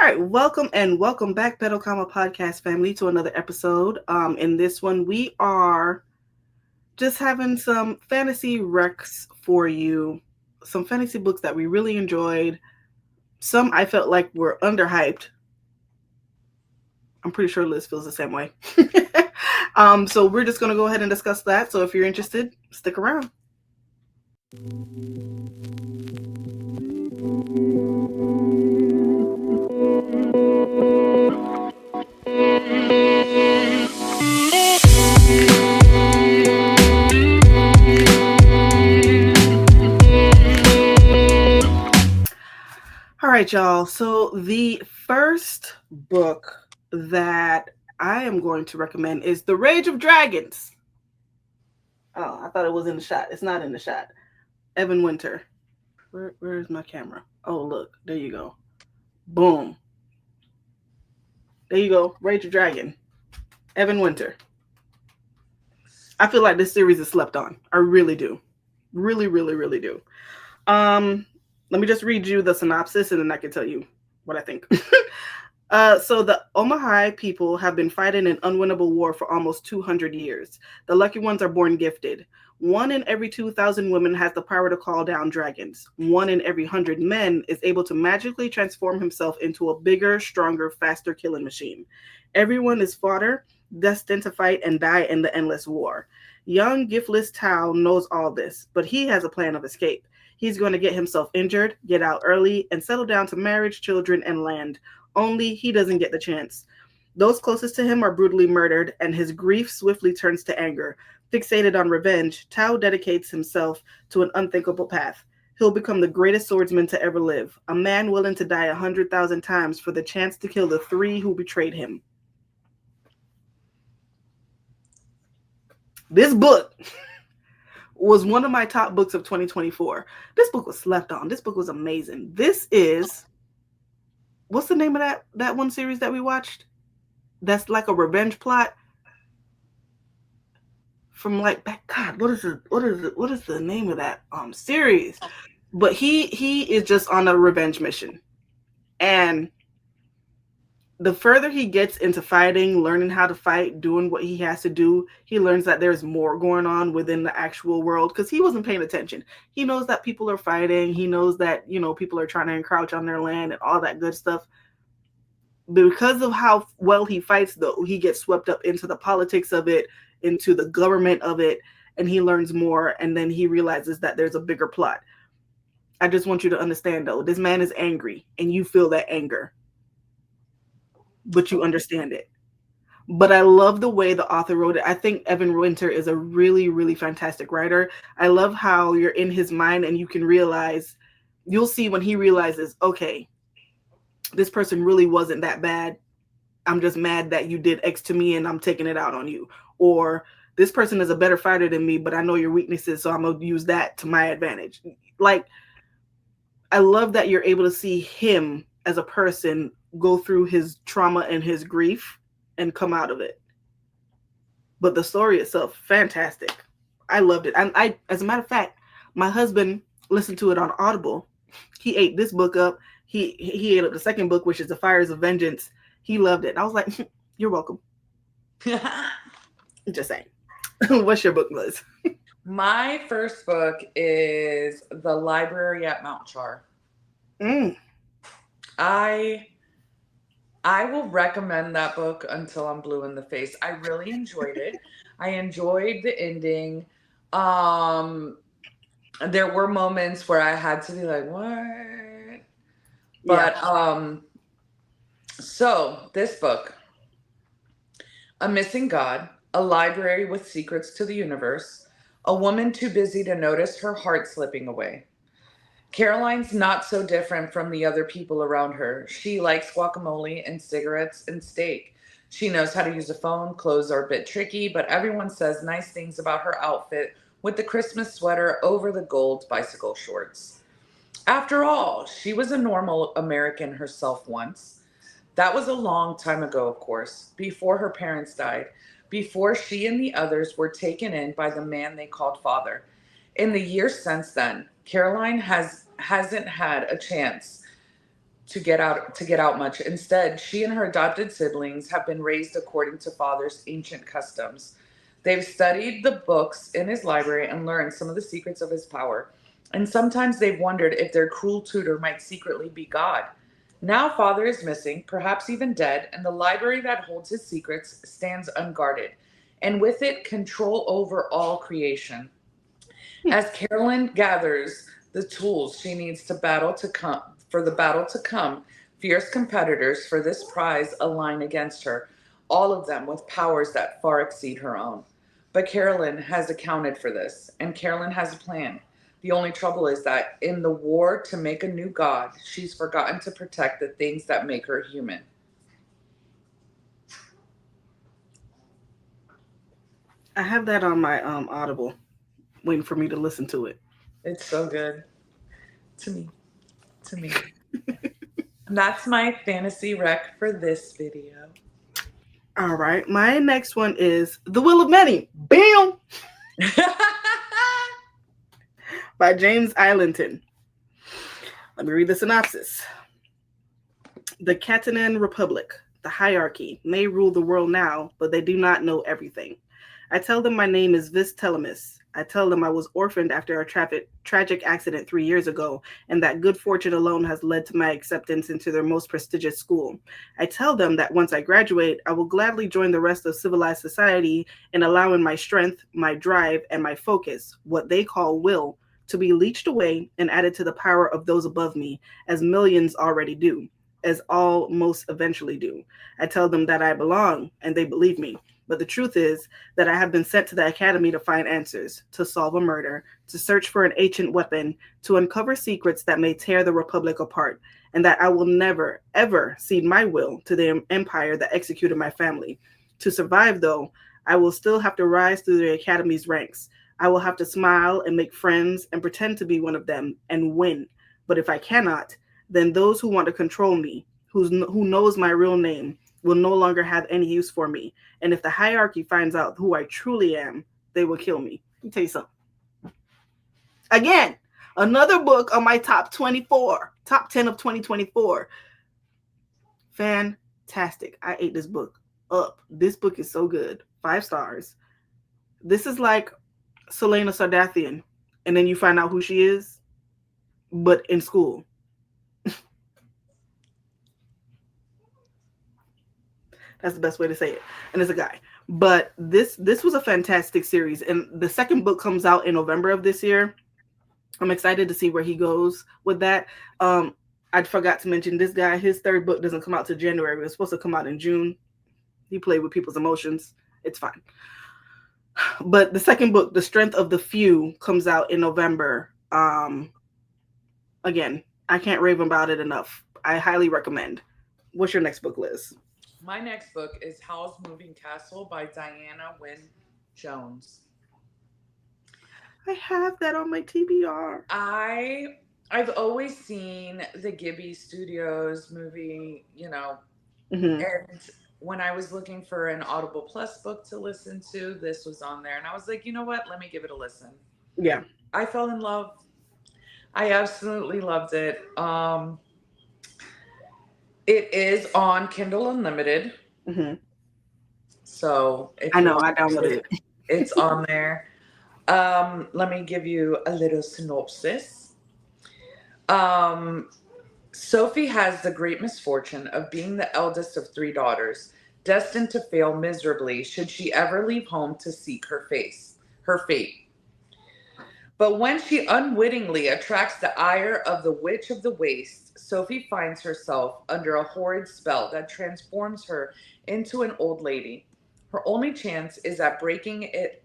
All right, welcome and welcome back, Petal Comma Podcast family, to another episode. In this one, we are just having some fantasy recs for you, some fantasy books that we really enjoyed. Some I felt like were underhyped. I'm pretty sure Liz feels the same way. So we're just gonna go ahead and discuss that. So if you're interested, stick around. All right, y'all. So the first book that I am going to recommend is The Rage of Dragons. Oh, I thought it was in the shot. It's not in the shot. Evan Winter. Where's my camera? Oh, look. There you go. Boom. There you go. Rage of Dragon. Evan Winter. I feel like this series is slept on. I really do. Really, really, really do. Um, Let me just read you the synopsis and then I can tell you what I think. So the Omahai people have been fighting an unwinnable war for almost 200 years. The lucky ones are born gifted. One in every 2,000 women has the power to call down dragons. One in every 100 men is able to magically transform himself into a bigger, stronger, faster killing machine. Everyone is fodder, destined to fight and die in the endless war. Young, giftless Tao knows all this, but he has a plan of escape. He's going to get himself injured, get out early, and settle down to marriage, children, and land. Only he doesn't get the chance. Those closest to him are brutally murdered, and his grief swiftly turns to anger. Fixated on revenge, Tao dedicates himself to an unthinkable path. He'll become the greatest swordsman to ever live, a man willing to die 100,000 times for the chance to kill the three who betrayed him. This book was one of my top books of 2024. This book was slept on. This book was amazing. This is, what's the name of that one series that we watched? That's like a revenge plot from like back. God, what is the name of that series? But he is just on a revenge mission, and the further he gets into fighting, learning how to fight, doing what he has to do, he learns that there's more going on within the actual world because he wasn't paying attention. He knows that people are fighting. He knows that, people are trying to encroach on their land and all that good stuff. But because of how well he fights, though, he gets swept up into the politics of it, into the government of it, and he learns more, and then he realizes that there's a bigger plot. I just want you to understand, though, this man is angry, and you feel that anger, but you understand it. But I love the way the author wrote it. I think Evan Winter is a really, really fantastic writer. I love how you're in his mind and you can realize, you'll see when he realizes, okay, this person really wasn't that bad. I'm just mad that you did X to me and I'm taking it out on you. Or this person is a better fighter than me, but I know your weaknesses, so I'm going to use that to my advantage. Like, I love that you're able to see him as a person go through his trauma and his grief and come out of it. But the story itself, fantastic. I loved it. I as a matter of fact, my husband listened to it on Audible. He ate this book up. He ate up the second book, which is The Fires of Vengeance. He loved it. I was like, you're welcome. Just saying. What's your book, Liz? My first book is The Library at Mount Char. Mm. I will recommend that book until I'm blue in the face. I really enjoyed it. I enjoyed the ending. Um there were moments where I had to be like, what? But Yeah. so this book, A Missing God, a library with secrets to the universe, a woman too busy to notice her heart slipping away. Caroline's not so different from the other people around her. She likes guacamole and cigarettes and steak. She knows how to use a phone. Clothes are a bit tricky, but everyone says nice things about her outfit with the Christmas sweater over the gold bicycle shorts. After all, she was a normal American herself once. That was a long time ago, of course, before her parents died, before she and the others were taken in by the man they called father. In the years since then, Caroline hasn't had a chance to get out much. Instead, she and her adopted siblings have been raised according to father's ancient customs. They've studied the books in his library and learned some of the secrets of his power. And sometimes they've wondered if their cruel tutor might secretly be God. Now father is missing, perhaps even dead, and the library that holds his secrets stands unguarded, and with it control over all creation. As Carolyn gathers the tools she needs to battle to come for the battle to come, fierce competitors for this prize align against her, all of them with powers that far exceed her own. But Carolyn has accounted for this, and Carolyn has a plan. The only trouble is that in the war to make a new god, she's forgotten to protect the things that make her human. I have that on my Audible, waiting for me to listen to it. It's so good to me. To me. And that's my fantasy rec for this video. All right, my next one is The Will of Many. Bam! By James Islington. Let me read the synopsis. The Catanan Republic, the hierarchy, may rule the world now, but they do not know everything. I tell them my name is Vis Telemus. I tell them I was orphaned after a tragic accident 3 years ago, and that good fortune alone has led to my acceptance into their most prestigious school. I tell them that once I graduate, I will gladly join the rest of civilized society in allowing my strength, my drive, and my focus, what they call will, to be leached away and added to the power of those above me, as millions already do, as all most eventually do. I tell them that I belong, and they believe me. But the truth is that I have been sent to the academy to find answers, to solve a murder, to search for an ancient weapon, to uncover secrets that may tear the Republic apart, and that I will never, ever cede my will to the empire that executed my family. To survive, though, I will still have to rise through the academy's ranks. I will have to smile and make friends and pretend to be one of them and win. But if I cannot, then those who want to control me, who knows my real name, will no longer have any use for me. And if the hierarchy finds out who I truly am, they will kill me. Let me tell you something. Again, another book on my top 10 of 2024. Fantastic. I ate this book up. This book is so good. 5 stars. This is like Selena Sardathian, and then you find out who she is, but in school. That's the best way to say it. And it's a guy. But this was a fantastic series. And the second book comes out in November of this year. I'm excited to see where he goes with that. I forgot to mention this guy. His third book doesn't come out till January. It was supposed to come out in June. He played with people's emotions. It's fine. But the second book, The Strength of the Few, comes out in November. Again, I can't rave about it enough. I highly recommend. What's your next book, Liz? My next book is Howl's Moving Castle by Diana Wynne Jones. I have that on my TBR. I've always seen the Ghibli Studios movie, Mm-hmm. and when I was looking for an Audible Plus book to listen to, this was on there, and I was like, you know what? Let me give it a listen. Yeah. I fell in love. I absolutely loved it. It is on Kindle Unlimited. Mm-hmm. So if I you know, want I downloaded it. it's on there. Let me give you a little synopsis. Sophie has the great misfortune of being the eldest of 3 daughters, destined to fail miserably should she ever leave home to seek her fate. But when she unwittingly attracts the ire of the Witch of the Waste, Sophie finds herself under a horrid spell that transforms her into an old lady. Her only chance at breaking it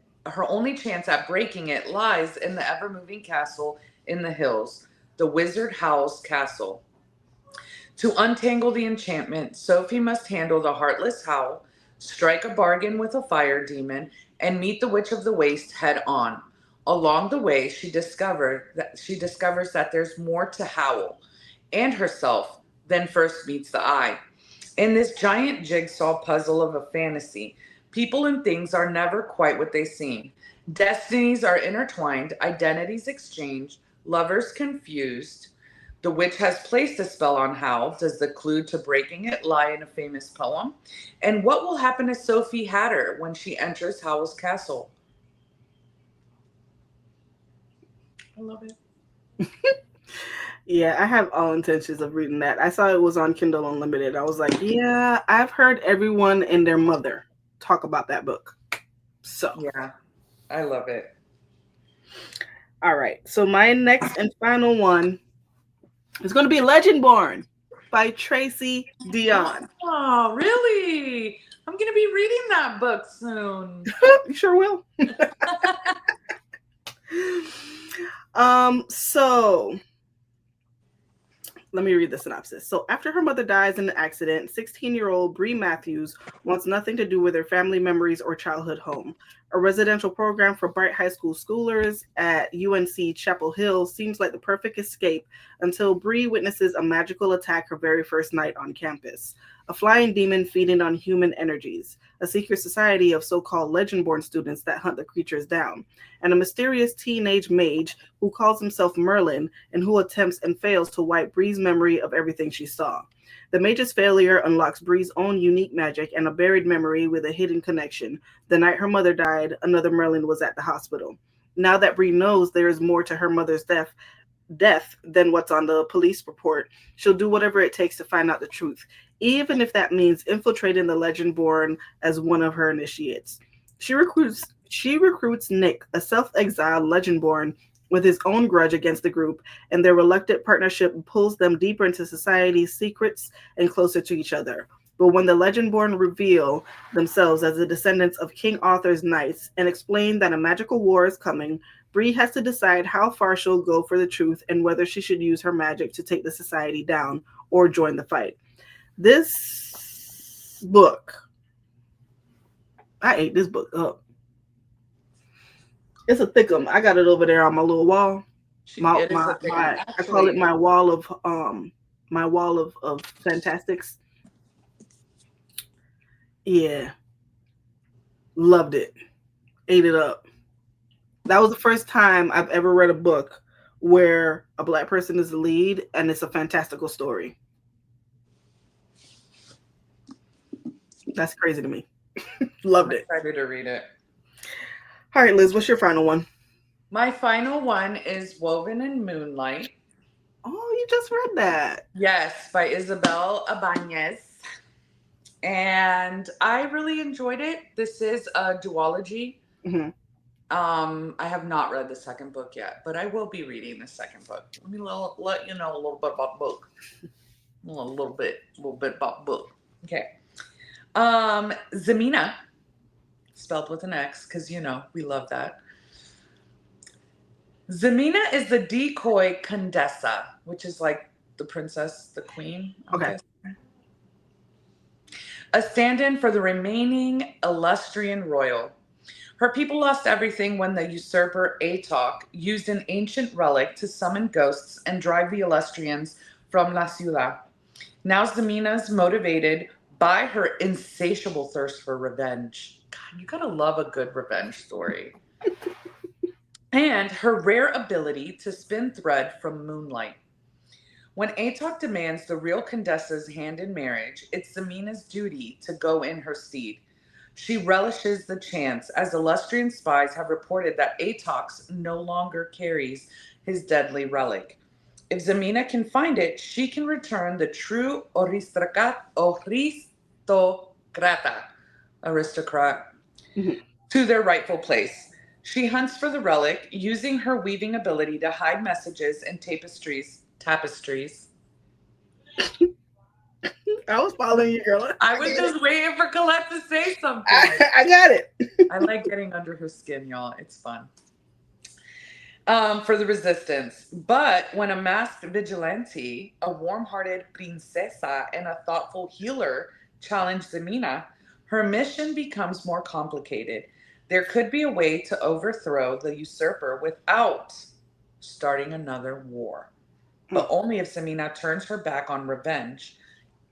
lies in the ever-moving castle in the hills, the Wizard Howl's castle. To untangle the enchantment, Sophie must handle the heartless Howl, strike a bargain with a fire demon, and meet the Witch of the Waste head on. Along the way, she discovers that there's more to Howl and herself than first meets the eye. In this giant jigsaw puzzle of a fantasy, people and things are never quite what they seem. Destinies are intertwined, identities exchanged, lovers confused, The witch has placed a spell on Hal. Does the clue to breaking it lie in a famous poem? And what will happen to Sophie Hatter when she enters Howl's castle? I love it. Yeah, I have all intentions of reading that. I saw it was on Kindle Unlimited. I was like, yeah, I've heard everyone and their mother talk about that book. So, Yeah, I love it. all right. So my next and final one is going to be Legendborn by Tracy Dion. Oh, really? I'm going to be reading that book soon. You sure will. So let me read the synopsis. So, after her mother dies in an accident, 16-year-old Bree Matthews wants nothing to do with her family memories or childhood home. A residential program for bright high school schoolers at UNC Chapel Hill seems like the perfect escape until Bree witnesses a magical attack her very first night on campus. A flying demon feeding on human energies, a secret society of so-called Legendborn students that hunt the creatures down, and a mysterious teenage mage who calls himself Merlin and who attempts and fails to wipe Bree's memory of everything she saw. The mage's failure unlocks Bree's own unique magic and a buried memory with a hidden connection. The night her mother died, another Merlin was at the hospital. Now that Bree knows there is more to her mother's death than what's on the police report, she'll do whatever it takes to find out the truth, even if that means infiltrating the Legendborn as one of her initiates. She recruits Nick, a self-exiled Legendborn with his own grudge against the group, and their reluctant partnership pulls them deeper into society's secrets and closer to each other. But when the Legendborn reveal themselves as the descendants of King Arthur's knights and explain that a magical war is coming, Bree has to decide how far she'll go for the truth and whether she should use her magic to take the society down or join the fight. This book, I ate this book up. It's a thickum. I got it over there on my little wall. It is a thick one. I call it my wall of fantastics. Yeah. Loved it. Ate it up. That was the first time I've ever read a book where a black person is the lead and it's a fantastical story. That's crazy to me. Loved it. I'm excited to read it. All right, Liz, what's your final one? My final one is Woven in Moonlight. Oh, you just read that. Yes, by Isabel Abanez. And I really enjoyed it. This is a duology. Mm-hmm. I have not read the second book yet, but I will be reading the second book. Let me let you know a little bit about the book. A little bit about the book. Okay. Zemina, spelled with an X, because we love that. Zemina is the decoy Condessa, which is like the princess, the queen. Okay. A stand-in for the remaining Illustrian royal. Her people lost everything when the usurper Atok used an ancient relic to summon ghosts and drive the Illustrians from La Ciudad. Now Zemina's motivated by her insatiable thirst for revenge. God, you gotta love a good revenge story. And her rare ability to spin thread from moonlight. When Atok demands the real Condessa's hand in marriage, it's Zemina's duty to go in her stead. She relishes the chance, as Illustrian spies have reported that Atox no longer carries his deadly relic. If Zemina can find it, she can return the true aristocrat to their rightful place. She hunts for the relic, using her weaving ability to hide messages and tapestries. I was following you, girl. I was just waiting for Colette to say something. I got it. I like getting under her skin, y'all. It's fun. For the resistance. But when a masked vigilante, a warm-hearted princesa, and a thoughtful healer challenge Zemina, her mission becomes more complicated. There could be a way to overthrow the usurper without starting another war. But only if Zemina turns her back on revenge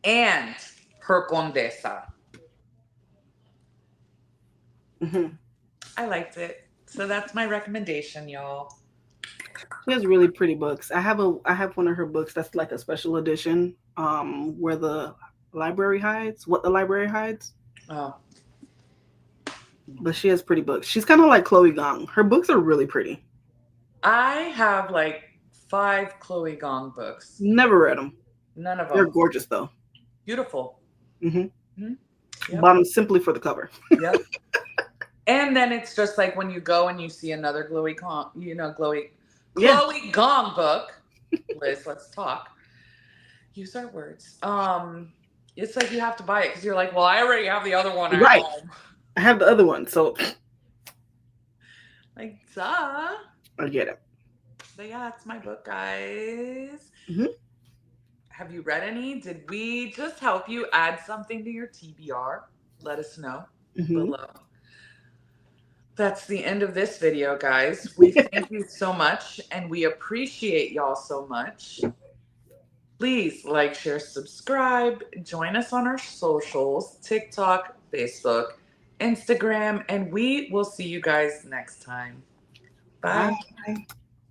and her condesa. Mm-hmm. I liked it. So that's my recommendation, y'all. She has really pretty books. I have one of her books that's like a special edition, where the library hides, what the library hides. Oh, But she has pretty books. She's kind of like Chloe Gong. Her books are really pretty. I have like 5 Chloe Gong books. Never read them. None of They're them. gorgeous though. Beautiful. Mm-hmm. Yep. Bought them simply for the cover. Yep. And then it's just like when you go and you see another Chloe Gong book. Liz, let's talk. Use our words. It's like you have to buy it because you're like, well, I already have the other one at Right. home. I have the other one, so Like, duh. I get it. But yeah, it's my book, guys. Mm-hmm. Have you read any? Did we just help you add something to your TBR? Let us know below. That's the end of this video, guys. We thank you so much, and we appreciate y'all so much. Please like, share, subscribe. Join us on our socials, TikTok, Facebook, Instagram, and we will see you guys next time. Bye. Bye.